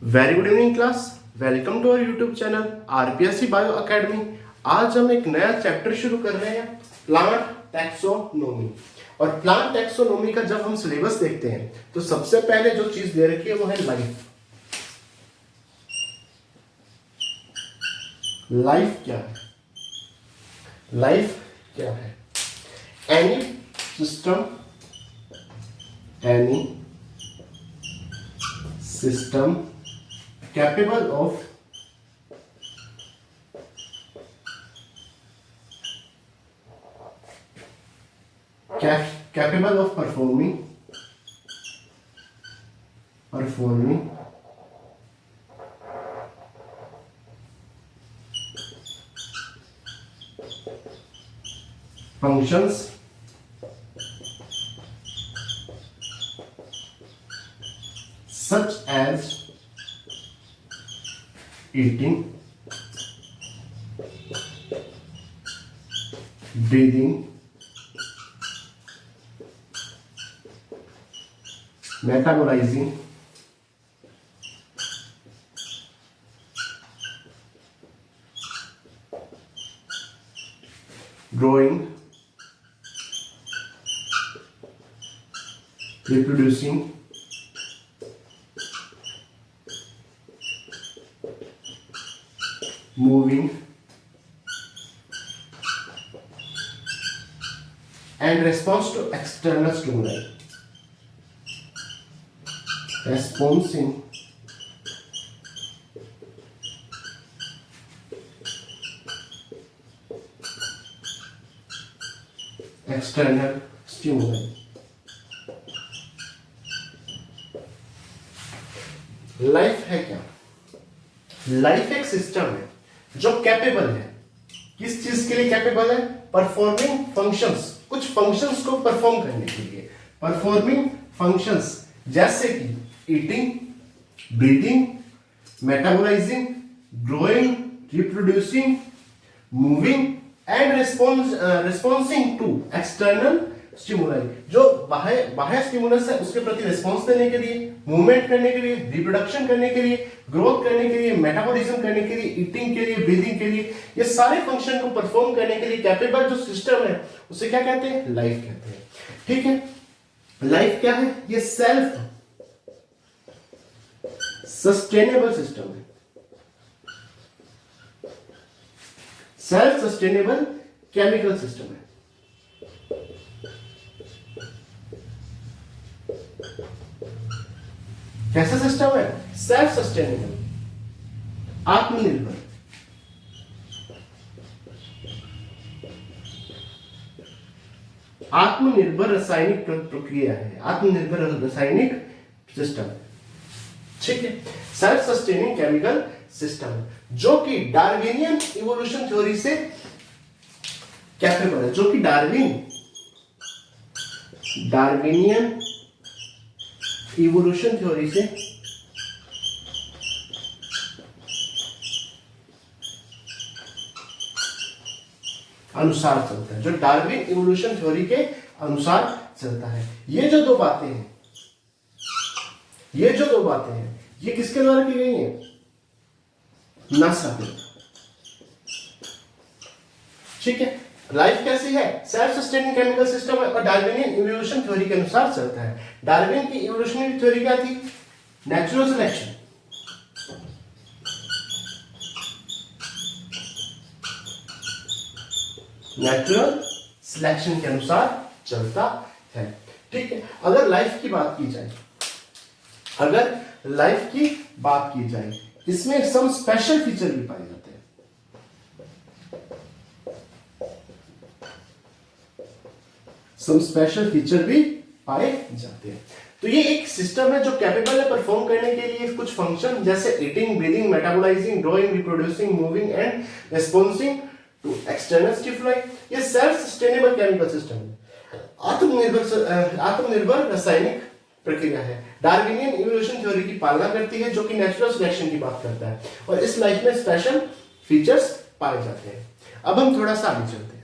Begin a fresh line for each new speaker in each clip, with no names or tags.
Very good evening class. Welcome to our YouTube channel RPSC bio academy. आज हम एक नया चैप्टर शुरू कर रहे हैं, प्लांट टैक्सोनोमी। और प्लांट टैक्सोनोमी का जब हम सिलेबस देखते हैं तो सबसे पहले जो चीज दे रखी है वो है लाइफ। लाइफ क्या है? लाइफ क्या है? Any system capable of performing functions such as eating, breathing, metabolizing, growing, reproducing, moving, and response to external stimuli. Responding external stimuli. Life है क्या? लाइफ एक सिस्टम है जो कैपेबल है। किस चीज के लिए कैपेबल है? परफॉर्मिंग फंक्शंस, कुछ फंक्शंस को परफॉर्म करने के लिए। परफॉर्मिंग फंक्शंस जैसे कि eating, breathing, metabolising, growing, reproducing, moving and responsing to external stimuli. जो बाह्य स्टिमुलस है उसके प्रति रिस्पॉन्स देने के लिए, मूवमेंट करने के लिए, रिप्रोडक्शन करने के लिए, ग्रोथ करने के लिए, मेटाबॉलिज्म करने के लिए, ईटिंग के लिए, ब्रीदिंग के लिए, ये सारे फंक्शन को परफॉर्म करने के लिए कैपेबल जो सिस्टम है उसे क्या कहते हैं? लाइफ कहते हैं। ठीक है, लाइफ क्या है? ये सेल्फ सस्टेनेबल सिस्टम है। सेल्फ सस्टेनेबल केमिकल सिस्टम है। कैसा सिस्टम है? सेल्फ सस्टेनेबल, आत्मनिर्भर। आत्मनिर्भर रासायनिक प्रक्रिया है, आत्मनिर्भर रासायनिक सिस्टम। ठीक है, सेल्फ सस्टेनिंग केमिकल सिस्टम जो कि डार्विनियन इवोल्यूशन थ्योरी से कैपेबल है, जो कि डार्विनियन इवोल्यूशन थ्योरी से अनुसार चलता है, जो डार्विन इवोल्यूशन थ्योरी के अनुसार चलता है। ये जो दो बातें हैं, ये किसके द्वारा की गई हैं? नासा के। ठीक है, लाइफ कैसी है? सेल्फ सस्टेनिंग केमिकल सिस्टम है और डार्विनियन इवोल्यूशन थ्योरी के अनुसार चलता है। डार्विन की इवोल्यूशनरी थ्योरी क्या थी? Natural selection. नेचुरल सिलेक्शन के अनुसार चलता है। ठीक है, अगर लाइफ की बात की जाए, इसमें सम स्पेशल फीचर भी पाए जाते हैं। तो ये एक सिस्टम है जो कैपेबल है परफॉर्म करने के लिए कुछ फंक्शन जैसे eating, breathing, metabolising, growing, reproducing, moving and responsing to external stimuli. ये सेल्फ सस्टेनेबल केमिकल सिस्टम है, आत्मनिर्भर रासायनिक प्रक्रिया है। डार्विनियन इवोल्यूशन थ्योरी की पालना करती है जो कि नेचुरल सिलेक्शन की बात करता है, और इस लाइफ में स्पेशल फीचर्स पाए जाते हैं। अब हम थोड़ा सा आगे चलते हैं।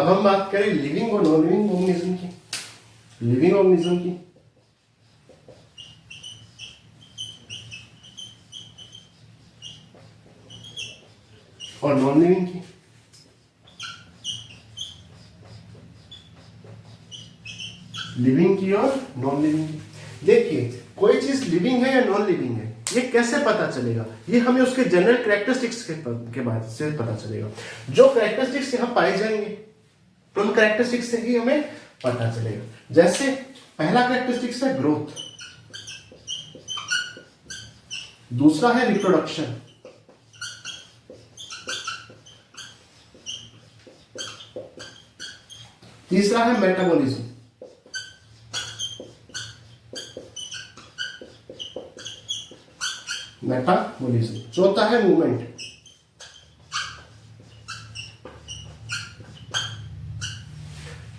अब हम बात करें लिविंग और नॉन लिविंग ऑर्गेनिज्म की। लिविंग ऑर्गेनिज्म की और नॉन लिविंग की। लिविंग की और नॉन लिविंग की। देखिए कोई चीज लिविंग है या नॉन लिविंग है ये कैसे पता चलेगा, ये हमें उसके जनरल कैरेक्टरिस्टिक्स के बाद से पता चलेगा। जो कैरेक्टरिस्टिक्स यहाँ पाए जाएंगे उन कैरेक्टरिस्टिक्स से ही हमें पता चलेगा। जैसे पहला कैरेक्टरिस्टिक्स है ग्रोथ, दूसरा है रिप्रोडक्शन, तीसरा है मेटाबॉलिज्म, मेटाबॉलिज्म, चौथा है मूवमेंट,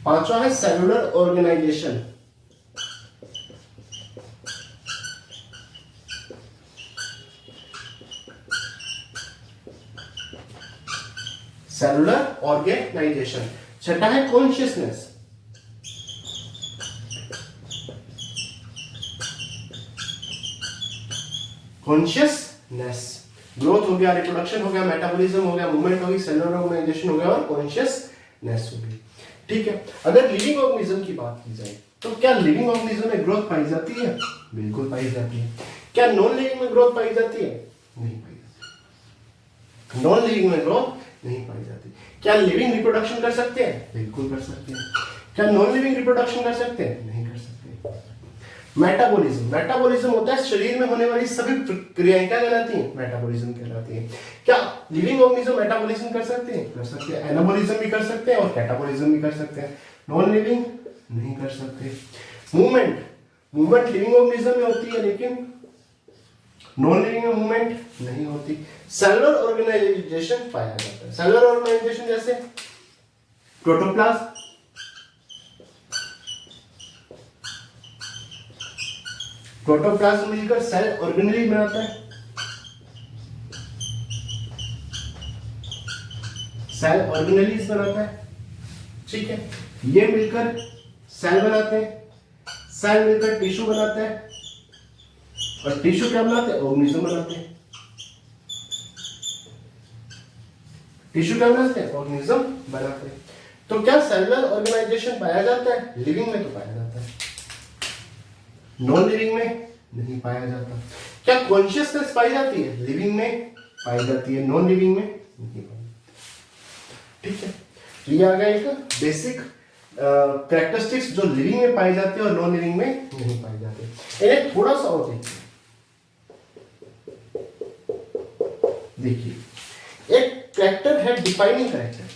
पांचवा है सेलुलर ऑर्गेनाइजेशन, सेलुलर ऑर्गेनाइजेशन, छठा है कॉन्शियसनेस, कॉन्शियसनेस। ग्रोथ हो गया, रिप्रोडक्शन हो गया, मेटाबॉलिज्म हो गया, मूवमेंट हो गई, सेलुलर ऑर्गेनाइजेशन हो गया और कॉन्शियसनेस हो गई। ठीक है, अगर लिविंग ऑर्गेनिज्म की बात की जाए तो क्या लिविंग ऑर्गेनिज्म में ग्रोथ पाई जाती है? बिल्कुल पाई जाती है। क्या नॉन लिविंग में ग्रोथ पाई जाती है? नहीं पाई जाती। नॉन लिविंग में ग्रोथ नहीं पाई जाती। क्या लिविंग रिप्रोडक्शन कर सकते हैं? बिल्कुल कर सकते हैं। क्या नॉन लिविंग रिप्रोडक्शन कर सकते हैं? नहीं कर सकते। मेटाबॉलिज्म, मेटाबॉलिज्म होता है शरीर में होने वाली सभी क्रियाएं क्या कहलाती हैं? मेटाबॉलिज्म कहलाती है। क्या लिविंग ऑर्गेनिज्म मेटाबॉलिज्म कर सकते हैं? कर सकते हैं। एनाबॉलिज्म भी कर सकते हैं और कैटाबॉलिज्म भी कर सकते हैं। नॉन लिविंग नहीं कर सकते। मूवमेंट, मूवमेंट लिविंग ऑर्गेनिज्म में होती है लेकिन नॉन लिविंग में मूवमेंट नहीं होती। सेलुलर ऑर्गेनाइजेशन पाया जाता है। सेलुलर ऑर्गेनाइजेशन जैसे प्रोटोप्लाज्म, प्रोटोप्लाज्म मिलकर सेल ऑर्गेनेली बनाता है, सेल ऑर्गेनेलीज बनाता है। ठीक है, ये मिलकर सेल बनाते हैं, सेल मिलकर टिश्यू बनाते हैं और टिश्यू क्या बनाते हैं? ऑर्गेनिज्म बनाते हैं। टिश्यू क्या बनाते हैं? ऑर्गेनिज्म बनाते हैं। तो क्या सेलुलर ऑर्गेनाइजेशन पाया जाता है? लिविंग में तो पाया जाता है, नॉन लिविंग में नहीं पाया जाता। क्या कॉन्शियसनेस पाई जाती है? लिविंग में पाई जाती है, नॉन लिविंग में नहीं पाई जाती। ठीक है, तो ये आ गया एक बेसिक कैरेक्टरिस्टिक्स जो लिविंग में पाई जाती है और नॉन लिविंग में नहीं पाई जाती। इन्हें थोड़ा सा और देखिए, एक कैरेक्टर है डिफाइनिंग कैरेक्टर।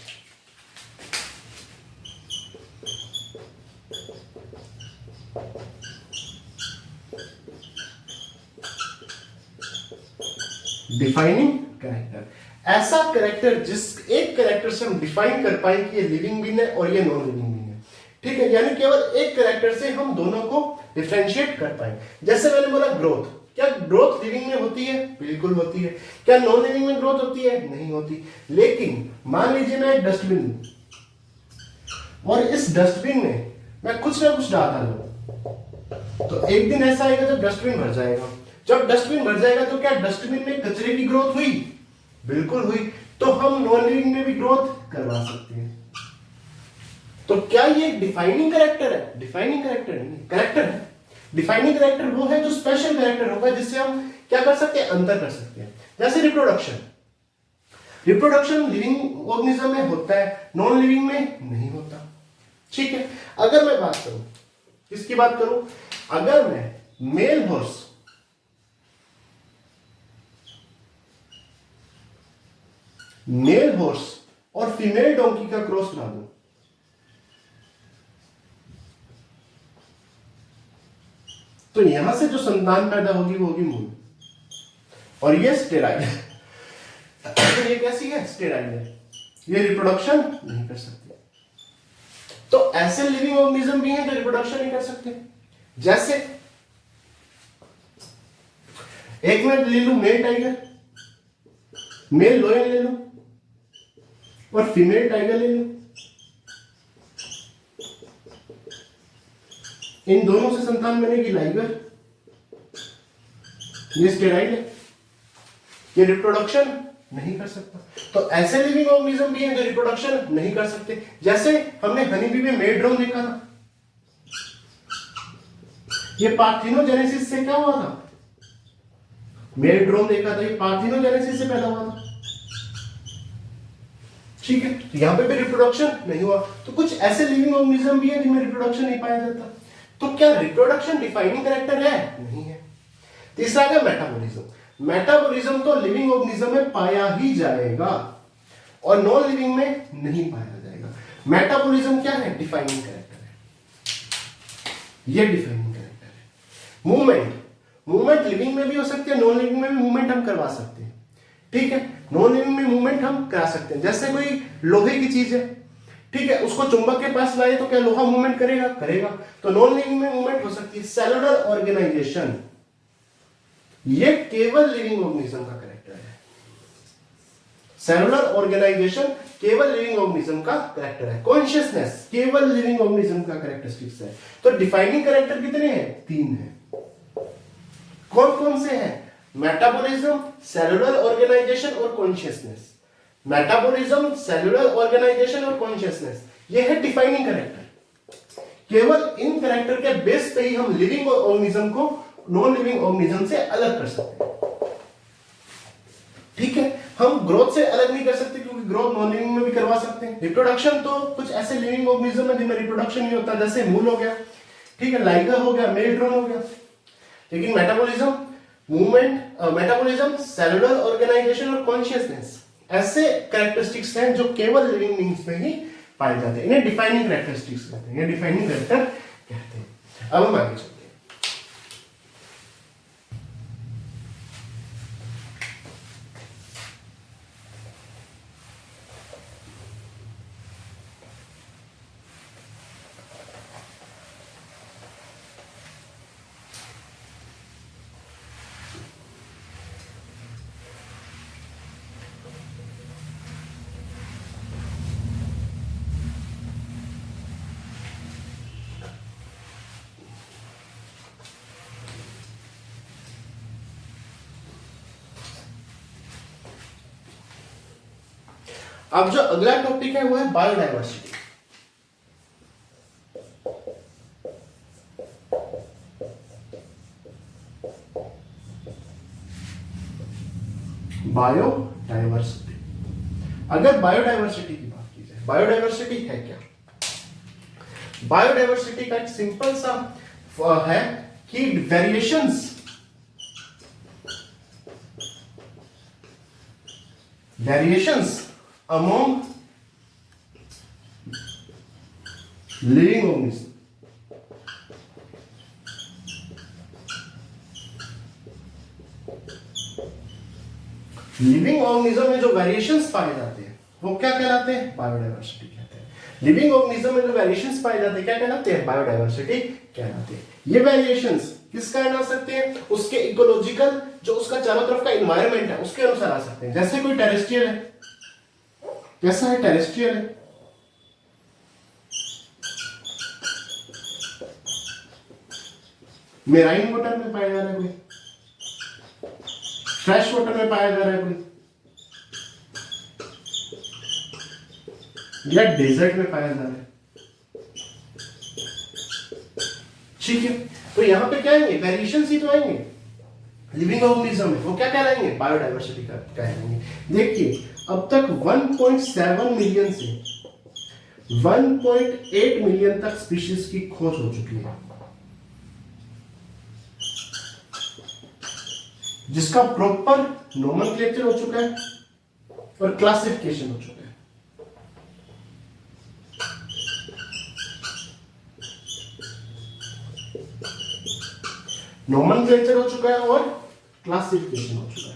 डिफाइनिंग कैरेक्टर, ऐसा कैरेक्टर जिस एक कैरेक्टर से हम डिफाइन कर पाए कि ये लिविंग बीइंग है और ये नॉन लिविंग बीइंग है। ठीक है, यानी केवल एक कैरेक्टर से हम दोनों को डिफरेंशिएट कर पाए। जैसे मैंने बोला ग्रोथ, क्या ग्रोथ लिविंग में होती है? बिल्कुल होती है। क्या नॉन लिविंग में ग्रोथ होती है? नहीं होती। लेकिन मान लीजिए मैं एक डस्टबिन हूं और इस डस्टबिन में मैं कुछ ना कुछ डालता हूं, तो एक दिन ऐसा आएगा जब डस्टबिन भर जाएगा। जब डस्टबिन भर जाएगा तो क्या डस्टबिन में कचरे की ग्रोथ हुई? बिल्कुल हुई। तो हम नॉन लिविंग में भी ग्रोथ करवा सकते हैं। तो क्या ये डिफाइनिंग कैरेक्टर है? डिफाइनिंग कैरेक्टर नहीं, कैरेक्टर है। डिफाइनिंग कैरेक्टर वो है जो स्पेशल कैरेक्टर होगा जिससे हम क्या कर सकते हैं? अंतर कर सकते हैं। जैसे रिप्रोडक्शन, रिप्रोडक्शन लिविंग ऑर्गेनिज्म में होता है, नॉन लिविंग में नहीं होता। ठीक है, अगर मैं बात करूं, किसकी बात करूं? अगर मैं मेल हॉर्स और फीमेल डोंकी का क्रॉस करा दूं, तो यहां से जो संतान पैदा होगी वो होगी मूल, और ये स्टेराइल है। ये कैसी है? स्टेराइल है। ये रिप्रोडक्शन नहीं कर सकती। तो ऐसे लिविंग ऑर्गेनिज्म भी हैं जो रिप्रोडक्शन नहीं कर सकते। जैसे एक मिनट ले लूं मेल टाइगर, मेल लोयन ले लूं और फीमेल टाइगर ले लूं, इन दोनों से संतान बनेगी लाइगर, ये स्टेराइड है, ये रिप्रोडक्शन नहीं कर सकता। तो ऐसे लिविंग ऑर्गेनिज्म भी हैं जो रिप्रोडक्शन नहीं कर सकते। जैसे हमने हनी बी में मेड ड्रोन देखा था, ये पार्थिनोजेनेसिस से क्या हुआ था? मेड ड्रोन देखा था, ये पार्थिनोजेनेसिस से पैदा हुआ था। ठीक है, तो यहां पे भी रिप्रोडक्शन नहीं हुआ। तो कुछ ऐसे लिविंग ऑर्गेनिज्म भी हैं जिनमें रिप्रोडक्शन नहीं पाया जाता। तो क्या रिप्रोडक्शन डिफाइनिंग कैरेक्टर है? नहीं है। तीसरा है मेटाबॉलिज्म। मेटाबॉलिज्म तो लिविंग ऑर्गेनिज्म में पाया ही जाएगा और नॉन लिविंग में नहीं पाया जाएगा। मेटाबॉलिज्म क्या है? डिफाइनिंग कैरेक्टर है, ये डिफाइनिंग कैरेक्टर है। मूवमेंट, मूवमेंट लिविंग में भी हो सकती है, नॉन लिविंग में भी मूवमेंट हम करवा सकते हैं। ठीक है, नॉन लिविंग में मूवमेंट हम करा सकते हैं। जैसे कोई लोहे की चीज है, ठीक है, उसको चुंबक के पास लाए तो क्या लोहा मूवमेंट करेगा? करेगा। तो नॉन लिविंग में मूवमेंट हो सकती है। सेलुलर ऑर्गेनाइजेशन, ये केवल लिविंग ऑर्गेनिज्म का कैरेक्टर है। सेलुलर ऑर्गेनाइजेशन केवल लिविंग ऑर्गेनिज्म का कैरेक्टर है। कॉन्शियसनेस केवल लिविंग ऑर्गेनिज्म का कैरेक्टरिस्टिक्स है। तो डिफाइनिंग कैरेक्टर कितने हैं? 3 हैं। कौन कौन से हैं? मेटाबॉलिज्म, सेलुलर ऑर्गेनाइजेशन और कॉन्शियसनेस। मेटाबॉलिज्म, सेलुलर ऑर्गेनाइजेशन और कॉन्शियसनेस, ये है डिफाइनिंग कैरेक्टर। केवल इन कैरेक्टर के बेस पे ही हम लिविंग ऑर्गेनिज्म को नॉन लिविंग ऑर्गेनिज्म से अलग कर सकते हैं। ठीक है, हम ग्रोथ से अलग नहीं कर सकते क्योंकि ग्रोथ नॉन लिविंग में भी करवा सकते हैं। रिप्रोडक्शन तो कुछ ऐसे लिविंग ऑर्गेनिज्म है जिनमें रिप्रोडक्शन नहीं होता, जैसे मूल हो गया, ठीक है, लाइगर हो गया, मेड ड्रोन हो गया। लेकिन metabolism, movement, metabolism, cellular organization और कॉन्शियसनेस ऐसे कैरेक्टरिस्टिक्स हैं जो केवल लिविंग बीइंग्स में ही पाए जाते हैं। इन्हें डिफाइनिंग कैरेक्टरिस्टिक्स कहते हैं, ये डिफाइनिंग कैरेक्टर कहते हैं। अब हम आगे चलते हैं। अब जो अगला टॉपिक है वो है बायोडायवर्सिटी। बायोडायवर्सिटी, अगर बायोडायवर्सिटी की बात की जाए, बायोडायवर्सिटी है क्या? बायोडायवर्सिटी का एक सिंपल सा है कि variations among living organisms, living organism में जो वेरिएशंस पाए जाते हैं वो क्या कहलाते हैं? बायोडायवर्सिटी कहते हैं। लिविंग ऑर्गेनिज्म में जो वेरिएशंस पाए जाते हैं क्या कहलाते हैं? बायोडायवर्सिटी कहलाते हैं। ये वेरिएशंस किस कारण आ सकते हैं? उसके इकोलॉजिकल, जो उसका चारों तरफ का एनवायरनमेंट है उसके अनुसार आ सकते हैं। जैसे कोई टेरेस्ट्रियल है, कैसा है? टेरेस्ट्रियल है, मेराइन वाटर में पाया जा रहा है कोई, फ्रेश वाटर में पाया जा रहा है कोई, या डेजर्ट में पाया जा रहा है। ठीक है, तो यहां पे क्या आएंगे? वेरिएशंस ही तो आएंगे लिविंग ऑर्गेनिज्म में, वो क्या कहलाएंगे? बायोडायवर्सिटी का कहलाएंगे। देखिए अब तक 1.7 मिलियन से 1.8 मिलियन तक स्पीशीज की खोज हो चुकी है, जिसका प्रॉपर नोमेनक्लेचर हो चुका है और क्लासिफिकेशन हो चुका है। नोमेनक्लेचर हो चुका है और क्लासिफिकेशन हो चुका है।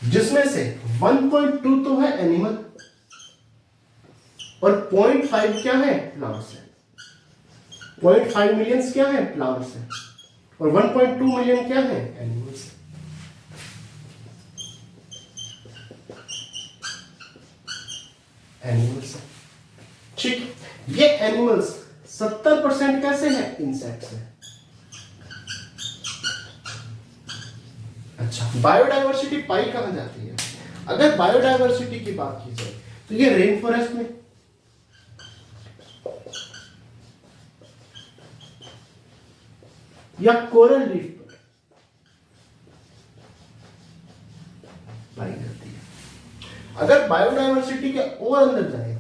जिसमें से 1.2 तो है एनिमल और 0.5 क्या है? प्लांट्स है। 0.5 मिलियन क्या है? प्लांट्स है और 1.2 मिलियन क्या है? एनिमल्स। एनिमल्स है। ठीक, ये एनिमल्स 70% कैसे है, इंसेक्ट्स है। अच्छा, बायोडायवर्सिटी पाई कहां जाती है? अगर बायोडायवर्सिटी की बात की जाए तो ये रेन फॉरेस्ट में, या कोरल रीफ पर पाई जाती है। अगर बायोडायवर्सिटी के और अंदर जाए,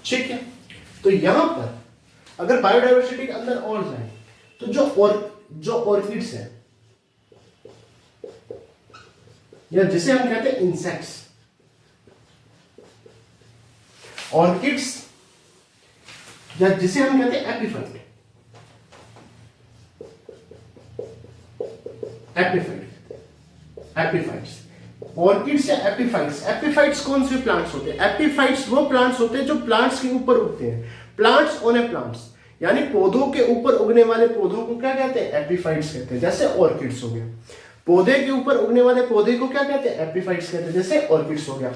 ठीक है, तो यहां पर अगर बायोडायवर्सिटी के अंदर और जाए तो जो ऑर्किड्स है, या जिसे हम कहते हैं इंसेक्ट्स, ऑर्किड्स, या जिसे हम कहते हैं एपिफाइट, एपिफाइट्स, ऑर्किड्स या एपिफाइट्स। एपिफाइट्स कौन से प्लांट्स होते हैं? एपिफाइट्स वो प्लांट्स होते हैं जो प्लांट्स के ऊपर उगते हैं। प्लांट्स ऑन ए प्लांट्स, यानी पौधों के ऊपर उगने वाले पौधों को क्या कहते हैं? एपिफाइट्स कहते हैं। जैसे ऑर्किड्स हो गया, पौधे के ऊपर उगने वाले पौधे को क्या कहते हैं? एपिफाइट्स कहते हैं। जैसे ऑर्किड्स हो गया,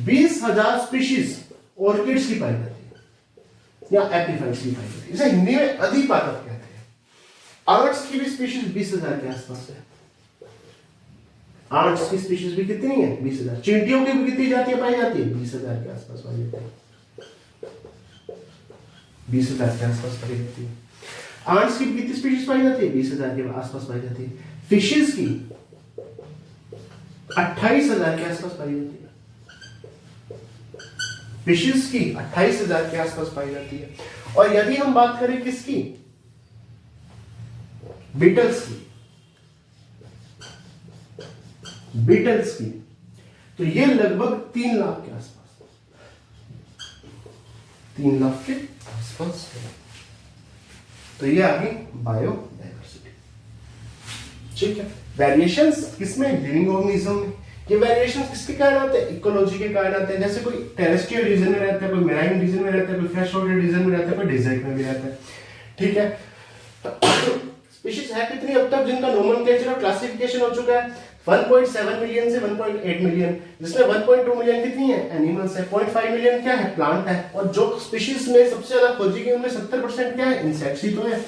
20,000 स्पीशीज ऑर्किड्स की पाई जाती है या एपिफाइट्स की पाई जाती है। इसे हिंदी में अधिपादप कहते हैं। आर्ट्स की भी स्पीशीज 20,000 के आसपास है। आर्ट्स की स्पीशीज भी कितनी है? 20,000। चींटियों की भी कितनी जातियां पाई जाती है? 20,000 के आसपास पाई जाती है। 20,000 के आसपास पाई जाती है। आर्ट्स की कितनी स्पीशीज पाई जाती है? 20,000 के आसपास पाई जाती है। फिशेस की 28,000 के आसपास पाई जाती है। फिशेस की 28,000 के आसपास पाई जाती है। और यदि हम बात करें किसकी? बीटल्स की, बीटल्स की, तो ये लगभग 3 लाख के आसपास, 3 लाख के आसपास है। तो ये आ गई बायोडायवर्सिटी। ठीक है, वेरिएशंस किसमें? लिविंग ऑर्गेनिज्म में। ये वेरिएशंस किसके कारण आते हैं? इकोलॉजी के कारण आते हैं। जैसे कोई टेरेस्ट्रियल रीजन में रहता है, कोई मैराइन रीजन में रहता है, कोई फ्रेश वाटर रीजन में रहता है, कोई डेजर्ट में भी रहता है। ठीक है, स्पीशीज है कितनी अब तक जिनका नोमेनक्लेचर और क्लासिफिकेशन हो चुका है? 1.7 मिलियन से 1.8 मिलियन, जिसमें 1.2 मिलियन कितनी है? एनिमल्स है। 0.5 मिलियन क्या है? प्लांट है। और जो स्पीशीज में सबसे ज्यादा खोजी गई उनमें 70% क्या है? इंसेक्ट्स ही तो है।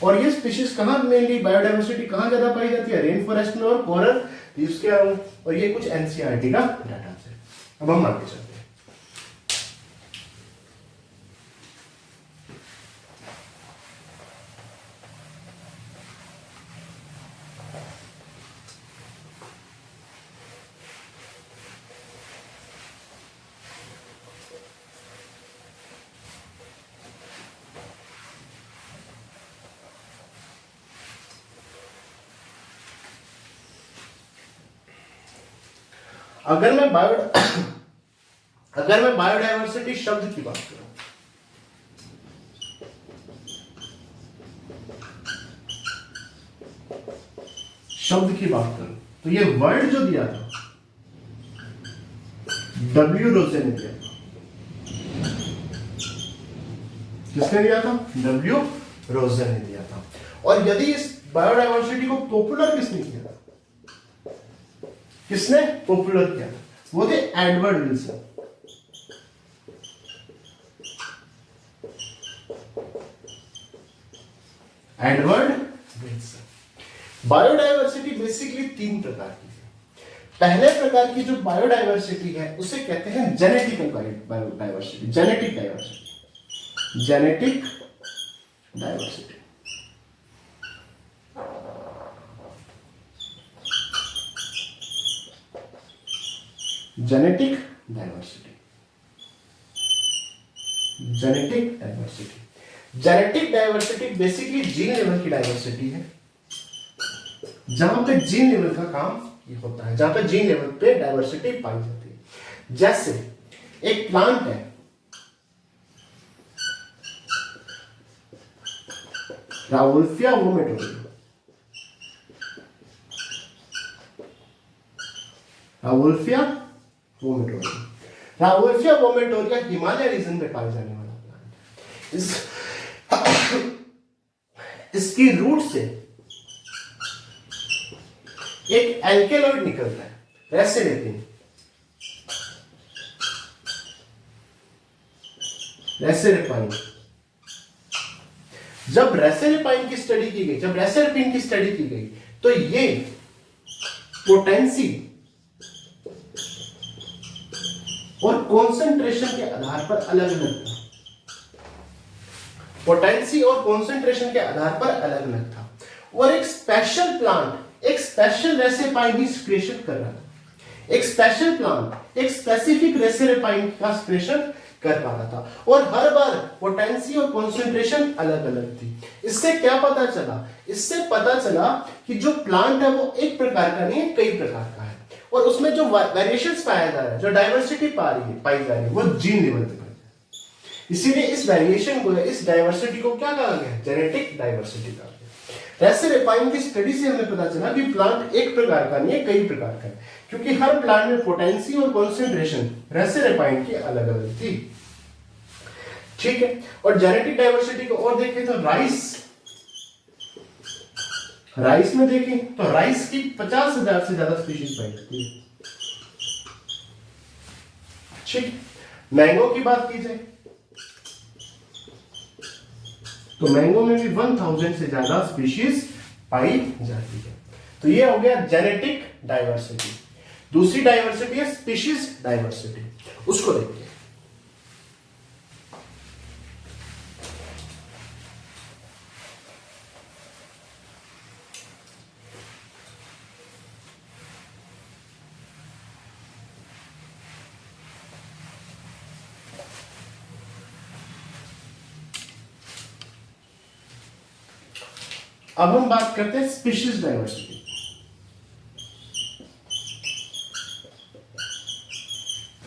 और ये स्पीशीज कहां मेनली बायोडायवर्सिटी कहां ज्यादा पाई जाती है? रेन फॉरेस्ट में और कोरल रीफ्स के अराउंड। और ये कुछ एनसीईआरटी का डाटा है। अब हम आगे चलते हैं। अगर मैं बायोडायवर्सिटी शब्द की बात करूं, तो ये वर्ड जो दिया था डब्ल्यू रोजे ने दिया था। किसने दिया था? डब्ल्यू रोजे ने दिया था। और यदि इस बायोडायवर्सिटी को पॉपुलर किसने किया था? किसने पॉपुलर किया था? वो थे Edward Wilson. Edward Wilson. Biodiversity basically 3 प्रकार की है। पहले प्रकार की जो बायोडायवर्सिटी है उसे कहते हैं genetical biodiversity, genetic diversity, genetic diversity. Genetic diversity, genetic diversity. Genetic diversity basically gene level की डायवर्सिटी है, जहां पे जीन लेवल का काम ये होता है, जहां पे जीन लेवल पे डायवर्सिटी पाई जाती है। जैसे एक प्लांट है, रावुल्फिया वोमेटोरिया, रावुल्फिया वोमेटोरिया, रावुल्फिया वोमेटोरिया हिमालय रीजन में पाई जाने वाला प्लांट है। इसकी रूट से एक एल्केलॉइड निकलता है, रेसिनेटिन, रेसेरेपाइन। जब रेसेरेपाइन की स्टडी की गई, जब रेसेरेपिन की स्टडी की गई, तो ये पोटेंसी और कॉन्सेंट्रेशन के आधार पर अलग अलग था। पोटेंसी और कॉन्सेंट्रेशन के आधार पर अलग अलग था, और एक स्पेशल प्लांट एक स्पेशल रेसेपाइन की सिक्रेशन कर रहा था। एक स्पेशल प्लांट एक स्पेसिफिक रेसेरेपाइन का सिक्रेशन कर पा रहा था, और हर बार पोटेंसी और कॉन्सेंट्रेशन अलग अलग थी। इससे क्या पता चला? इससे पता चला कि जो प्लांट है वो एक प्रकार का नहीं है, कई प्रकार का है, और उसमें जो वेरिएशंस पाया जा रहा है, जो डाइवर्सिटी पाई जा रही है, वो जीन लेवल पे। इसीलिए इस वेरिएशन को, इस डाइवर्सिटी को क्या कहा गया? जेनेटिक डाइवर्सिटी कहा गया। रेसेरेपाइन की स्टडी से हमें पता चला कि प्लांट एक प्रकार का नहीं है, कई प्रकार का है, क्योंकि हर प्लांट में पोटेंसी और कॉन्सेंट्रेशन रेसेरेपाइन की अलग अलग थी। ठीक है, और जेनेटिक डाइवर्सिटी को और देखें तो राइस में देखें तो राइस की 50,000 से ज्यादा स्पीशीज पाई जाती है। ठीक, मैंगो की बात की जाए तो मैंगो में भी 1000 से ज्यादा स्पीशीज पाई जाती है। तो ये हो गया जेनेटिक डाइवर्सिटी। दूसरी डाइवर्सिटी है स्पीशीज डाइवर्सिटी, उसको देखते हैं। अब हम बात करते हैं species diversity.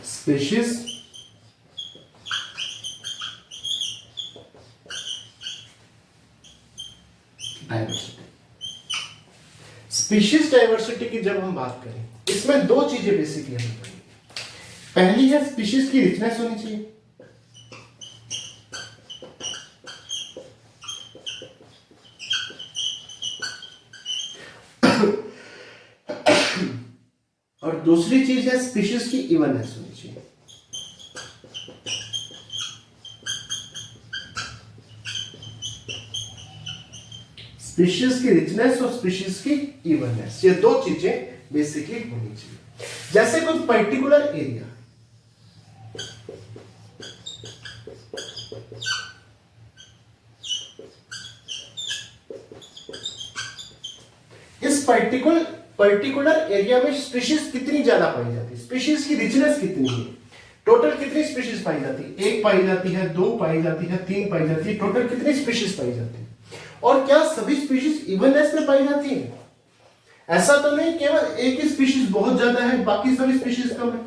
Species diversity. Species diversity की जब हम बात करें, इसमें दो चीजें बेसिकली हमें पढ़ेंगे। पहली है स्पीशीज की रिचनेस होनी चाहिए, और दूसरी चीज है स्पीशीज की इवननेस होनी चाहिए। स्पीशीज की रिचनेस और स्पीशीज की इवननेस, ये दो चीजें बेसिकली होनी चाहिए। जैसे कोई पर्टिकुलर एरिया, इस पर्टिकुलर एरिया में स्पीशीज कितनी ज्यादा पाई जाती है, स्पीशीज की रिचनेस कितनी है, टोटल कितनी स्पीशीज पाई जाती है, एक पाई जाती है, दो पाई जाती है, तीन पाई जाती है, टोटल कितनी स्पीशीज पाई जाती है, और क्या सभी स्पीशीज इवननेस में पाई जाती है? ऐसा तो नहीं केवल एक ही स्पीशीज बहुत ज्यादा है, बाकी सभी स्पीशीज कम है।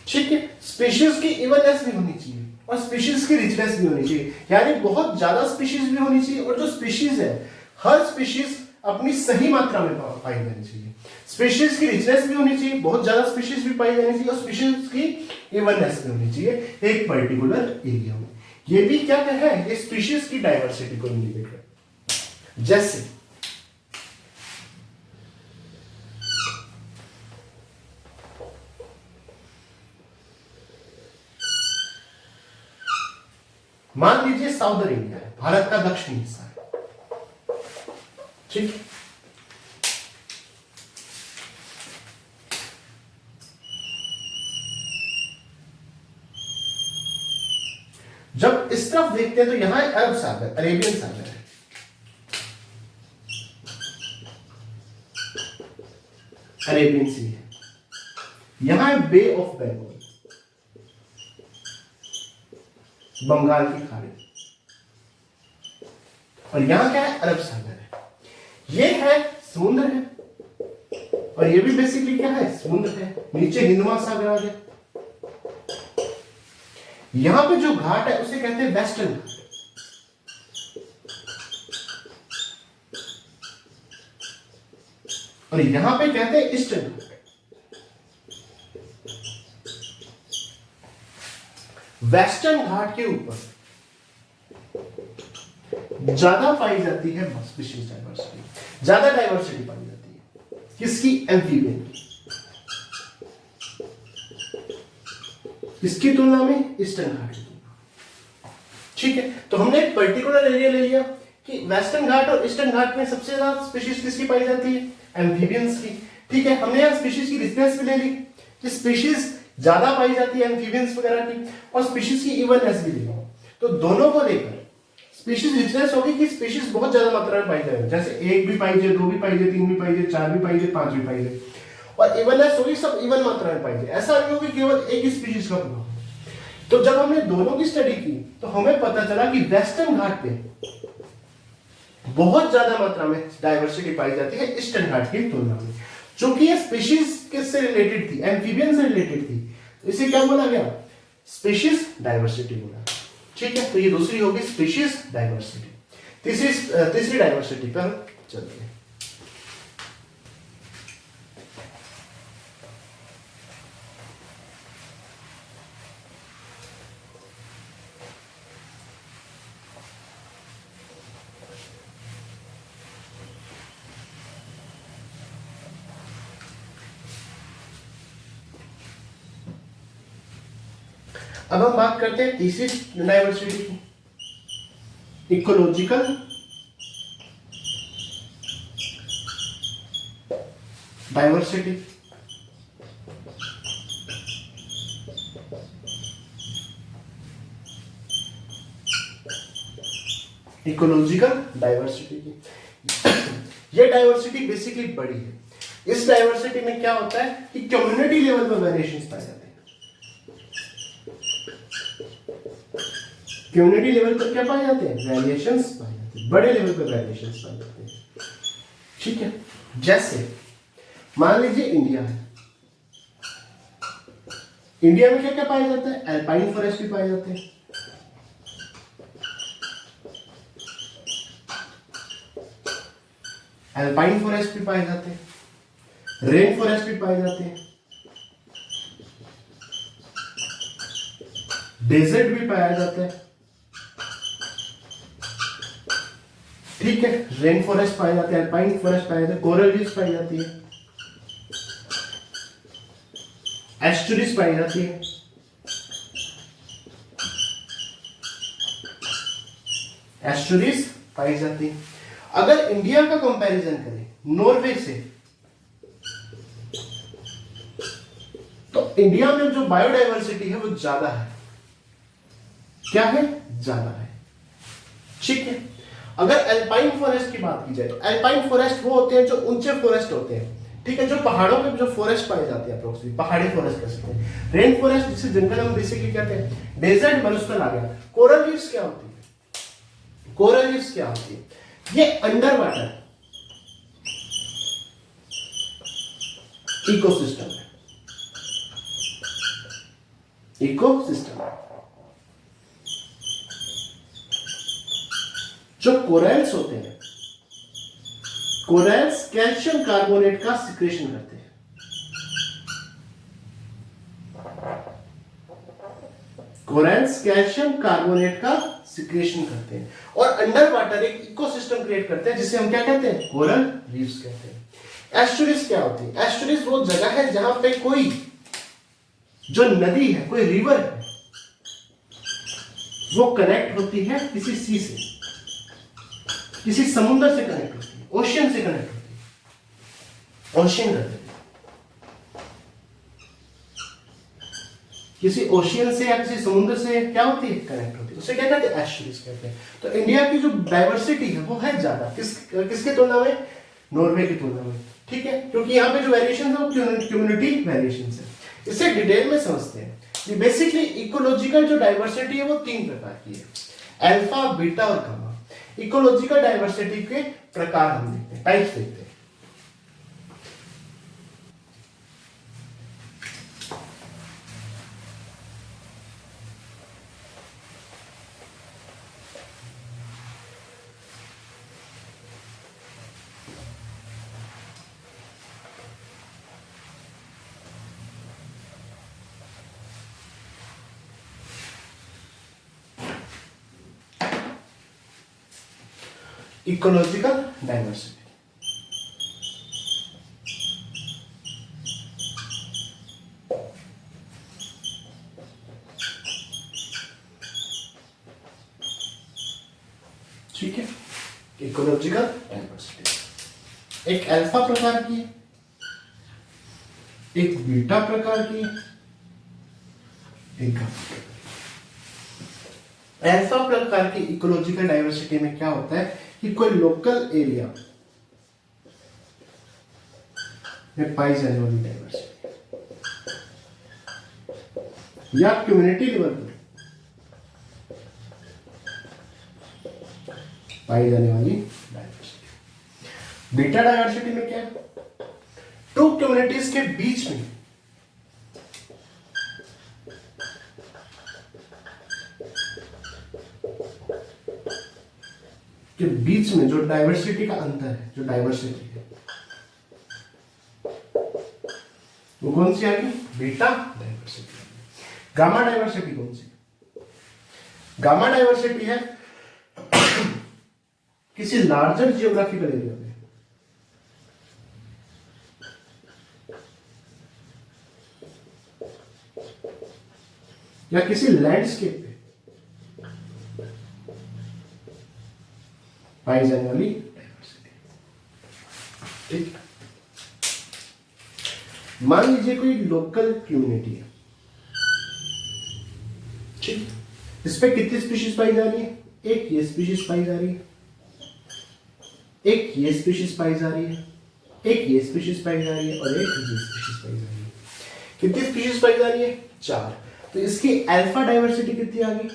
ठीक है, स्पीशीज की इवननेस भी होनी चाहिए और स्पीशीज की रिचनेस भी होनी चाहिए, यानी बहुत ज्यादा स्पीशीज भी होनी चाहिए, और जो स्पीशीज है हर स्पीशीज अपनी सही मात्रा में पाई जानी चाहिए। स्पीशीज की रिचनेस भी होनी चाहिए, बहुत ज्यादा स्पीशीज भी पाई जानी चाहिए, और स्पीशीज की इवननेस भी होनी चाहिए एक पर्टिकुलर एरिया में। ये भी क्या है? ये स्पीशीज की डाइवर्सिटी को इंडिकेट करता है। जैसे मान लीजिए साउदर्न इंडिया है, भारत का दक्षिणी हिस्सा है, ठीक। जब इस तरफ देखते हैं तो यहां अरब सागर, अरेबियन सागर है, अरेबियन सी है, यहां है बे ऑफ बंगाल, बंगाल की खाड़ी, और यहां क्या है? अरब सागर है। ये है समुद्र है, और ये भी बेसिकली क्या है? समुद्र है। नीचे हिंद महासागर आ गया। यहां पे जो घाट है उसे कहते हैं वेस्टर्न घाट, और यहां पे कहते हैं ईस्टर्न घाट। वेस्टर्न घाट के ऊपर ज्यादा पाई जाती है स्पीशीज डाइवर्सिटी, ज्यादा डाइवर्सिटी पाई जाती है किसकी? एम्फीबियन की। किसकी तुलना में? ईस्टर्न घाट की तुलना। ठीक है, तो हमने एक पर्टिकुलर एरिया ले लिया कि वेस्टर्न घाट और ईस्टर्न घाट में सबसे ज्यादा स्पीशीज किसकी पाई जाती है, एम्फीबियंस की। ठीक है, हमने यहाँ स्पीशीज की रिचनेस भी ले ली कि स्पीशीज ज्यादा पाई जाती है एम्फीबियंस वगैरह की, और स्पीशीज की इवननेस भी ली। तो दोनों को लेकर स्पीशीज रिचनेस होगी कि स्पीशीज बहुत ज्यादा मात्रा में पाई जाए, जैसे एक भी पाई जाए, दो भी पाई जाए, तीन भी पाई जाए, चार भी पाई जाए, पांच भी पाई जाए, और इवननेस होगी सब इवन मात्रा में पाई जाए। ऐसा नहीं होगी केवल एक ही स्पीशीज का प्रभाव। तो जब हमने दोनों की स्टडी की तो हमें पता चला कि वेस्टर्न घाट पे बहुत ज्यादा मात्रा में डायवर्सिटी पाई जाती है ईस्टर्न घाट की तुलना में। चूंकि ये स्पीशीज किससे रिलेटेड थी, एम्फीबियन से रिलेटेड थी, तो इसे क्या बोला गया, स्पीशीज डायवर्सिटी बोला। ठीक है, तो ये दूसरी होगी स्पीशीज डायवर्सिटी। तीसरी डायवर्सिटी पर चलते हैं। अब हम बात करते हैं तीसरी डायवर्सिटी की, इकोलॉजिकल डायवर्सिटी। इकोलॉजिकल डायवर्सिटी की ये डायवर्सिटी बेसिकली बड़ी है। इस डायवर्सिटी में क्या होता है कि कम्युनिटी लेवल पर वेरिएशंस पाए जाते हैं। कम्युनिटी लेवल पर क्या पाए जाते हैं, वेरिएशंस पाए जाते हैं, बड़े लेवल पर वेरिएशंस पाए जाते हैं। ठीक है, जैसे मान लीजिए इंडिया है, इंडिया में क्या क्या पाया जाता है, एल्पाइन फॉरेस्ट भी पाए जाते हैं, एल्पाइन फॉरेस्ट भी पाए जाते हैं, रेन फॉरेस्ट भी पाए जाते हैं, डेजर्ट भी पाया जाता है। ठीक है, रेन फॉरेस्ट पाए जाते हैं, एल्पाइन फॉरेस्ट पाए जाते हैं, कोरल रीफ्स पाई जाती है, एस्चुरीज पाई जाती है, एस्चुरीज पाई जाती है। अगर इंडिया का कंपैरिजन करें नॉर्वे से, तो इंडिया में जो बायोडायवर्सिटी है वो ज्यादा है। क्या है, ज्यादा है। ठीक है, अगर एल्पाइन फॉरेस्ट की बात की जाए तो एल्पाइन फॉरेस्ट वो होते हैं जो ऊंचे फॉरेस्ट होते हैं। ठीक है, जो पहाड़ों पे जो फॉरेस्ट पाए जाते हैं, अप्रोक्सीमेटली पहाड़ी फॉरेस्ट कह सकते हैं। रेन फॉरेस्ट जिसे जंगल हम बेसिकली कहते हैं। डेजर्ट मरुस्थल आ गया। कोरल रीफ्स क्या होती है, कोरल रीफ्स क्या होती है, ये अंडर वाटर इकोसिस्टम है, इकोसिस्टम है। जो कोरल्स होते हैं, कोरल्स कैल्शियम कार्बोनेट का सिक्रेशन करते हैं। कोरल्स कैल्शियम कार्बोनेट का सिक्रेशन करते हैं और अंडर वाटर एक इकोसिस्टम क्रिएट करते हैं जिसे हम क्या कहते हैं, कोरल रीफ्स कहते हैं। एस्चुरीज क्या होती है, एस्चुरीज वो जगह है जहां पे कोई जो नदी है, कोई रिवर है, वो कनेक्ट होती है किसी सी से, किसी समुद्र से कनेक्ट होती है, ओशियन से कनेक्ट होती है, ओशियन कहते हैं, किसी ओशियन से या किसी समुद्र से क्या होती है, कनेक्ट होती है, उसे क्या कहते हैं, एस्चुरीज कहते हैं। तो इंडिया की जो डाइवर्सिटी है वो है ज्यादा, किसके तुलना में, नॉर्वे की तुलना में। ठीक है, क्योंकि यहाँ पे जो वेरिएशन है वो कम्युनिटी वेरिएशन है। इसे डिटेल में समझते हैं कि बेसिकली इकोलॉजिकल जो डाइवर्सिटी है वो तीन प्रकार की है, अल्फा, बीटा और गामा। इकोलॉजिकल डाइवर्सिटी के प्रकार हम देखते हैं, टाइप्स देखते हैं। Ecological diversity, ecological diversity. एक अल्फा प्रकार की, एक बीटा प्रकार की, एक गामा प्रकार की। अल्फा प्रकार की इकोलॉजिकल डाइवर्सिटी में क्या होता है कि कोई लोकल एरिया में पाई जाने वाली डाइवर्सिटी या कम्युनिटी लेवल पर पाई जाने वाली डाइवर्सिटी। बीटा डाइवर्सिटी में क्या है, टू कम्युनिटीज के बीच में जो डाइवर्सिटी का अंतर है, जो डाइवर्सिटी है वो कौन सी आ गई, बीटा डाइवर्सिटी। गामा डाइवर्सिटी कौन सी, गामा डाइवर्सिटी है किसी लार्जर जियोग्राफिकल एरिया में या किसी लैंडस्केप पे पाई जाने वाली डाइवर्सिटी। ठीक, मान लीजिए कोई लोकल कम्युनिटी है, ठीक, इस पे कितनी स्पीशीज पाई जा रही है, एक ये स्पीशीज पाई जा रही है, एक ये स्पीशीज पाई जा रही है, एक ये स्पीशीज पाई जा रही है और एक ये स्पीशीज पाई जा रही है। कितनी स्पीशीज पाई जा रही है, 4। तो इसकी अल्फा डाइवर्सिटी कितनी आ गई,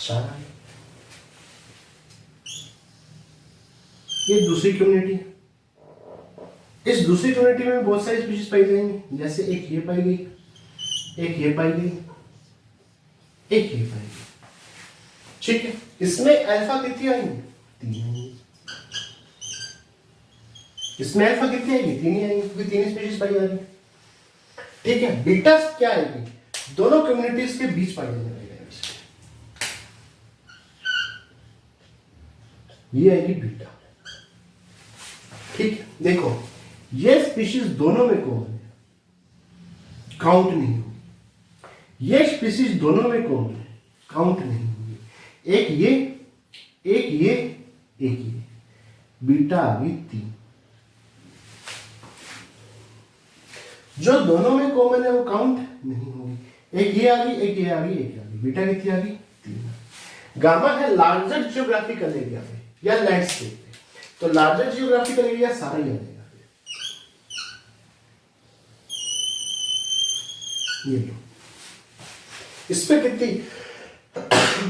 4 आ गई। ये दूसरी कम्युनिटी है, इस दूसरी कम्युनिटी में बहुत सारी स्पीशीज पाई जाएंगी, जैसे एक ये पाई गई, एक ये पाई गई, एक ये पाई गई। ठीक है, इसमें अल्फा कितनी आएंगी, 3 आएंगी। इसमें अल्फा कितनी आएगी, 3 ही आएंगी, क्योंकि 3 स्पीशीज पाई जा रही है। ठीक है, बीटा क्या आएगी, दोनों कम्युनिटीज के बीच पाई जाने वाली डाइवर्सिटी, ये आएगी बीटा। ठीक है, देखो ये स्पीशीज दोनों में कॉमन है, काउंट नहीं होगी। ये स्पीशीज दोनों में कॉमन है, काउंट नहीं होगी। एक ये, एक ये, एक ये, बीटा आ गई 3। जो दोनों में कॉमन है वो काउंट नहीं होगी। एक ये आ गई, एक ये आ गई, एक ये आ गई, बीटा कितनी आ गई, 3। गामा है लार्जर जियोग्राफिकल एरिया में या लैंडस्केप में, तो लार्जर जियोग्राफिकल एरिया सारा ही आ जाएगा। ये लो, इस पे कितनी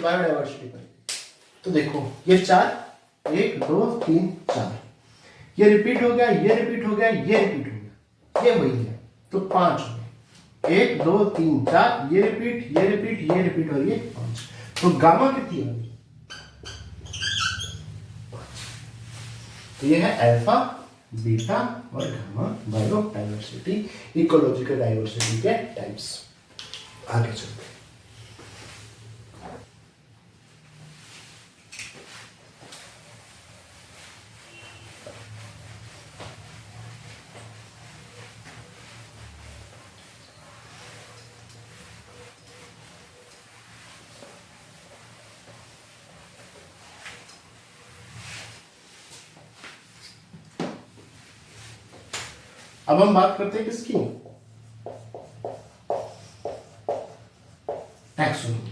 बायोडाइवर्सिटी पड़ेगी, तो देखो ये 4, 1 2 3 4, ये रिपीट हो गया, ये रिपीट हो गया, ये रिपीट हो गया, ये वही है, तो 5 हो गए। 1 2 3 4, ये रिपीट, ये रिपीट, ये रिपीट और ये 5, तो गामा कितनी होगी, तो ये है अल्फा, बीटा और गामा बायोडाइवर्सिटी, इकोलॉजिकल डाइवर्सिटी के टाइप्स। आगे चलते हैं। अब हम बात करते हैं किसकी, टैक्सोनॉमी।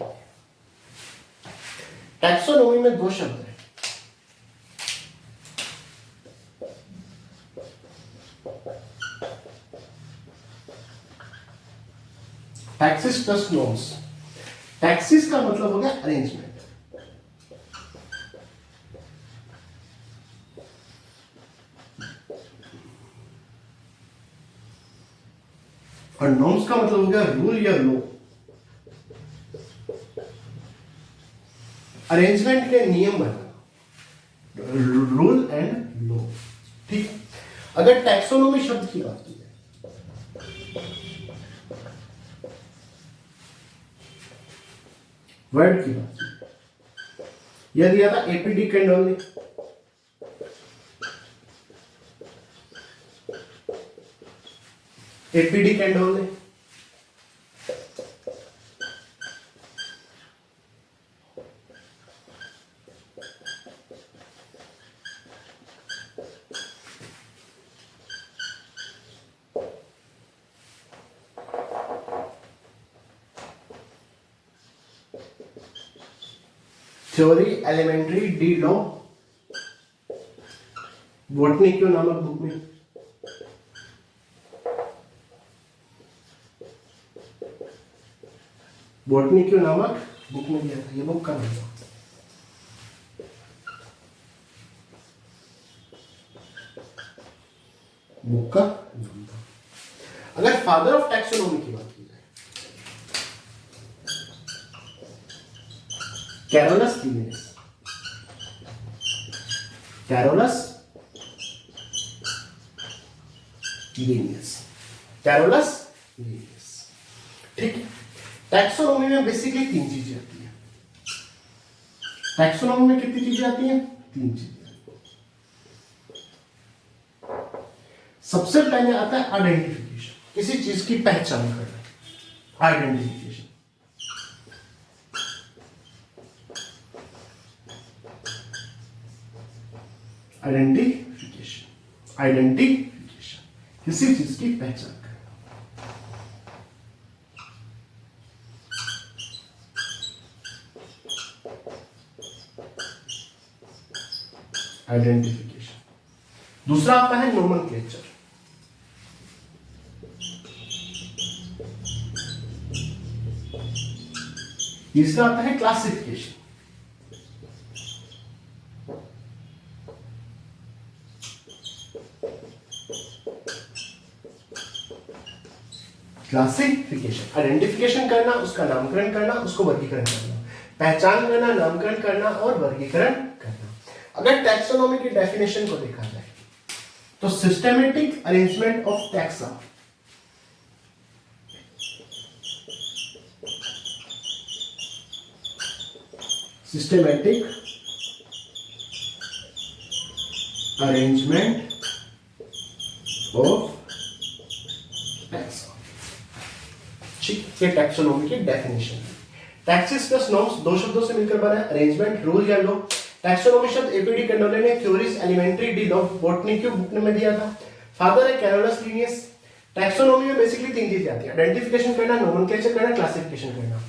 टैक्सोनॉमी में 2 शब्द हैं, टैक्सिस प्लस नॉर्म्स। टैक्सिस का मतलब हो गया अरेंजमेंट, और नॉर्म्स का मतलब हो गया रूल या लॉ। अरेंजमेंट के नियम बनाना, रूल एंड लॉ। ठीक, अगर टैक्सोनॉमी शब्द की बात की जाए, वर्ड की बात की, यह दिया था एपीडी कैंडोल ने, एपीडी कैंडोल ने, theory elementary de law, botany क्यों नामक बुक में। बॉटनी क्यों नामक बुक में दिया था, ये बुक का नाम था। बुक का नाम था। अगर फादर ऑफ टैक्सोनॉमी की बात की जाए, Carolus Linnaeus, Carolus Linnaeus, Carolus Linnaeus. ठीक है। टैक्सोनॉमी में बेसिकली 3 चीजें आती हैं। टैक्सोनॉमी में कितनी चीजें आती हैं? 3 चीजें। सबसे पहले आता है आइडेंटिफिकेशन, किसी चीज की पहचान करना, आइडेंटिफिकेशन। आइडेंटिफिकेशन, आइडेंटिफिकेशन, किसी चीज की पहचान करना। आइडेंटिफिकेशन। दूसरा आता है नोमेनक्लेचर। तीसरा आता है क्लासिफिकेशन। क्लासिफिकेशन, आइडेंटिफिकेशन करना, उसका नामकरण करना, उसको वर्गीकरण करना, पहचान करना, नामकरण करना और वर्गीकरण करना। अगर टैक्सोनॉमी की डेफिनेशन को देखा जाए तो systematic arrangement of taxa, systematic arrangement of taxa. ठीक, ये टैक्सोनॉमी की डेफिनेशन है। टैक्सेस प्लस नॉर्म्स 2 शब्दों से मिलकर बना है, अरेंजमेंट, रूल या लॉ। टैक्सोनॉमी शब्द एपीडी कैंडोले ने theories elementary de law botany की बुक में दिया था। फादर है कैरोलस लीनियस। टैक्सोनॉमी में बेसिकली 3 चीजें आती है, आइडेंटिफिकेशन करना, नोमेनक्लेचर करना, क्लासिफिकेशन करना।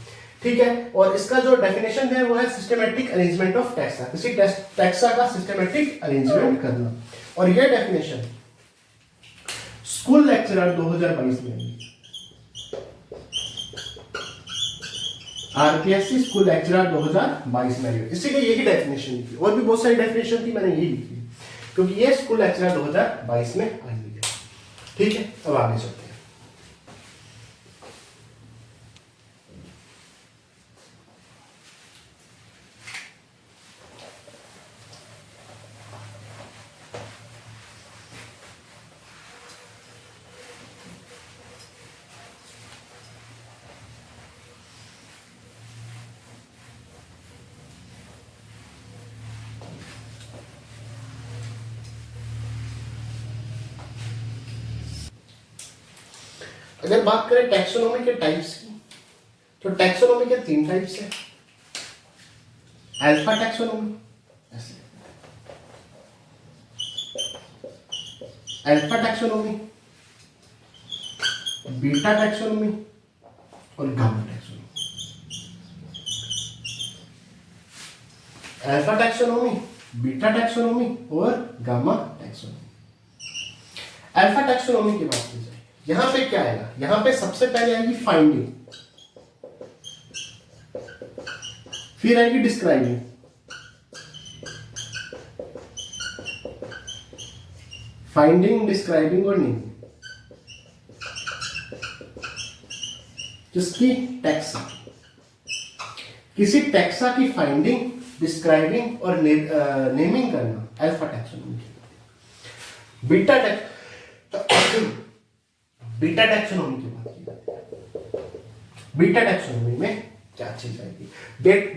ठीक है। और इसका जो डेफिनेशन है वो है सिस्टेमेटिक अरेंजमेंट ऑफ टैक्सा, किसी टैक्सा का सिस्टेमेटिक अरेंजमेंट करना। और ये डेफिनेशन स्कूल लेक्चरर 2022 में, आरपीएससी स्कूल लेक्चरर 2022 में, इसीलिए यही डेफिनेशन लिखी। और भी बहुत सारी डेफिनेशन थी, मैंने यही लिखी क्योंकि ये स्कूल लेक्चरर 2022 में आई हुई है। ठीक है, अब आगे चलते हैं। अगर बात करें टैक्सोनॉमी के टाइप्स की, तो टैक्सोनॉमी के 3 टाइप्स हैं। Alpha taxonomy, alpha taxonomy, beta taxonomy और gamma taxonomy. Alpha taxonomy, beta taxonomy और गामा टैक्सोनॉमी। अल्फा टैक्सोनॉमी की बात की जाए, यहां पे क्या आएगा? यहां पे सबसे पहले आएगी फाइंडिंग, फिर आएगी डिस्क्राइबिंग, फाइंडिंग, डिस्क्राइबिंग और नेमिंग। किसकी? टैक्सा। किसी टैक्सा की फाइंडिंग, डिस्क्राइबिंग और नेमिंग करना अल्फा टैक्सोनॉमी की। बीटा टैक्सोनॉमी की बात की जाती है। बीटा टैक्सोनॉमी में क्या चीज आएगी?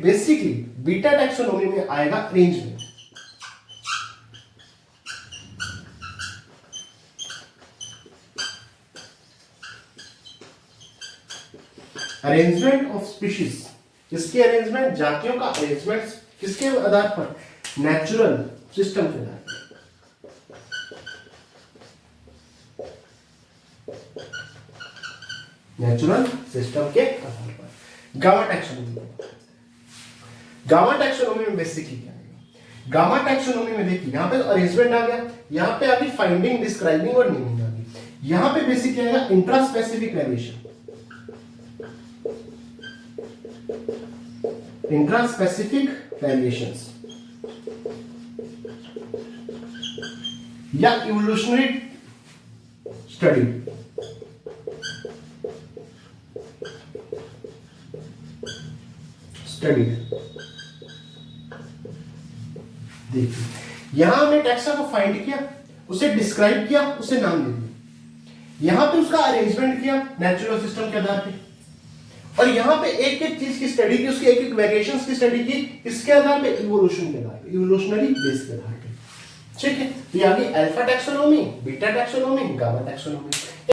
बेसिकली बीटा टैक्सोनॉमी में आएगा अरेंजमेंट, अरेंजमेंट ऑफ स्पीशीज। किसकी अरेंजमेंट? जातियों का अरेंजमेंट। किसके आधार पर? नेचुरल सिस्टम के आधार पर। नेचुरल सिस्टम के आधार पर। गामा टैक्सोनॉमी, गामा टैक्सोनॉमी में बेसिकली क्या है, गामा टैक्सोनॉमी में देखिए यहां पे अरेंजमेंट आ गया, यहां पे आ गई फाइंडिंग, डिस्क्राइबिंग और नेमिंग आ गई। यहां पे बेसिकली आएगा intra specific variation, intra specific variations या इवोल्यूशनरी स्टडी। देखिए यहां हमने टैक्सा को फाइंड किया, उसे डिस्क्राइब किया, उसे नाम दे दिया, यहां पे उसका अरेंजमेंट किया नेचुरल सिस्टम के आधार पे, और यहां पे एक एक चीज की स्टडी की, उसकी एक एक वेरिएशंस की स्टडी की, इसके आधार पे इवोल्यूशन के आधार पे, इवोल्यूशनरी बेस के आधार पे। ठीक है, तो ये आ गई alpha taxonomy, beta taxonomy, gamma taxonomy.